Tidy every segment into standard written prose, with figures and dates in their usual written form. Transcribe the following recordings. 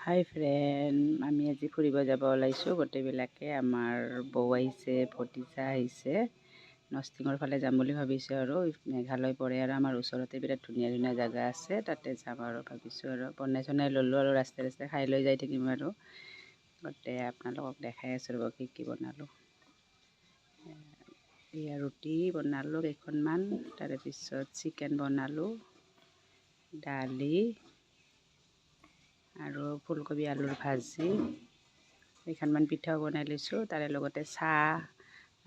হাই friend, আমি আজি ফুৰিব যাব ওলাইছোঁ গোটেইবিলাকে। আমাৰ বৌ আহিছে, ভতিজা আহিছে। নষ্টিঙৰ ফালে যাম বুলি ভাবিছোঁ আৰু মেঘালয় পৰে আৰু আমাৰ ওচৰতে বিৰাট ধুনীয়া ধুনীয়া জেগা আছে, তাতে যাম আৰু ভাবিছোঁ। আৰু বনাই চনাই ল'লোঁ আৰু ৰাস্তাই খাই লৈ যাই থাকিম আৰু গোটেই আপোনালোকক দেখাই আছোঁ ৰ'ব কি কি বনালোঁ। এয়া ৰুটি বনালোঁ কেইখনমান, তাৰেপিছত চিকেন বনালোঁ, দালি আৰু ফুলকবি আলুৰ ভাজি, কেইখনমান পিঠাও বনাই লৈছোঁ, তাৰে লগতে চাহ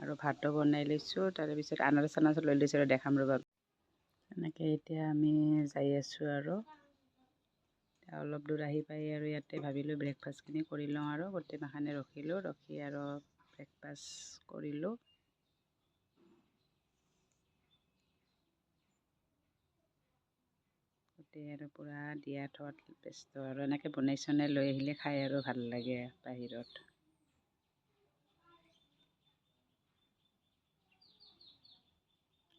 আৰু ভাতো বনাই লৈছোঁ। তাৰেপিছত আনাৰস লৈ লৈছোঁ আৰু দেখাম ৰ'বা। এনেকৈ এতিয়া আমি যাই আছোঁ আৰু অলপ দূৰ আহি পাই আৰু ইয়াতে ভাবিলোঁ ব্ৰেকফাষ্টখিনি কৰি লওঁ আৰু গোটেই মাখানে ৰখিলোঁ, ৰখি আৰু ব্ৰেকফাষ্ট কৰিলোঁ। গোটেই আৰু পূৰা দিয়া থোৱাত ব্যস্ত আৰু এনেকৈ বনাই চনাই লৈ আহিলে খাই আৰু ভাল লাগে বাহিৰত।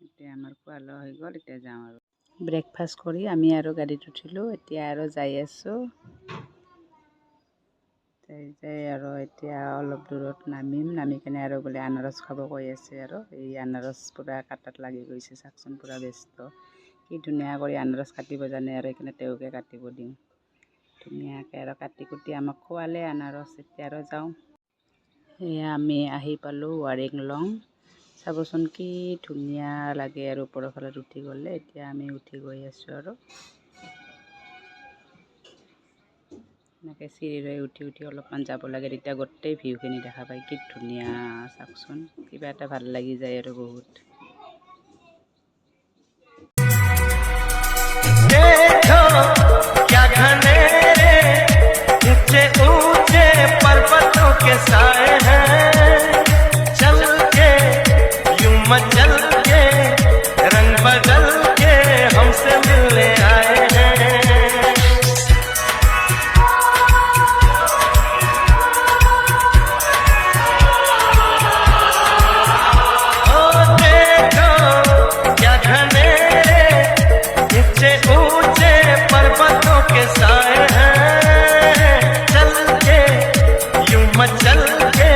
এতিয়া আমাৰ খোৱা লোৱা হৈ গ'ল, এতিয়া যাওঁ আৰু ব্ৰেকফাষ্ট কৰি আমি আৰু গাড়ীত উঠিলোঁ। এতিয়া আৰু যাই আছোঁ, যাই আৰু এতিয়া অলপ দূৰত নামি কেনে আৰু বোলে আনাৰস খাব কৈ আছে আৰু এই আনাৰস পূৰা কাটাত লাগি গৈছে, চাওকচোন পূৰা ব্যস্ত। কি ধুনীয়া কৰি আনাৰস কাটিব জানে আৰু সেইকাৰণে তেওঁকে কাটিব দিওঁ। ধুনীয়াকৈ আৰু কাটি কুটি আমাক খোৱালে আনাৰস। এতিয়া আৰু যাওঁ। এয়া আমি আহি পালোঁ ৱাৰিংলং। চাবচোন কি ধুনীয়া লাগে আৰু ওপৰৰ ফালে উঠি গ'লে। এতিয়া আমি উঠি গৈ আছোঁ আৰু এনেকৈ চিৰিৰে উঠি অলপমান যাব লাগে, তেতিয়া গোটেই ভিউখিনি দেখা পায়। কি ধুনীয়া চাওকচোন, কিবা এটা ভাল লাগি যায় আৰু বহুত। क्या घने ऊंचे ऊंचे पर्वतों के साए हैं, चल के यूं मचल के रंग बदल के हमसे मिलने आए हैं। ओ देखो क्या घने ऊंचे ऊंचे पर्वतों के साए हैं, चल के यूं मचल के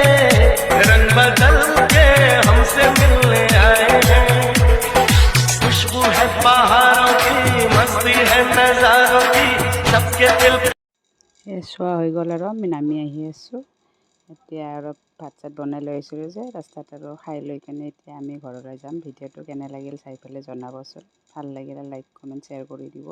रंग बदल के हमसे मिलने आए हैं। खुशबू है पहाड़ों की, मस्ती है नजारों की, सबके दिल। চোৱা হৈ গ'ল আৰু আমি নামি আহি আছোঁ। এতিয়া আৰু ভাত চাত বনাই লৈ আহিছিলোঁ যে ৰাস্তাত, আৰু খাই লৈ কেনে এতিয়া আমি ঘৰলৈ যাম। ভিডিঅ'টো কেনে লাগিল চাই পেলাই জনাবচোন। ভাল লাগিলে লাইক কমেণ্ট শ্বেয়াৰ কৰি দিব।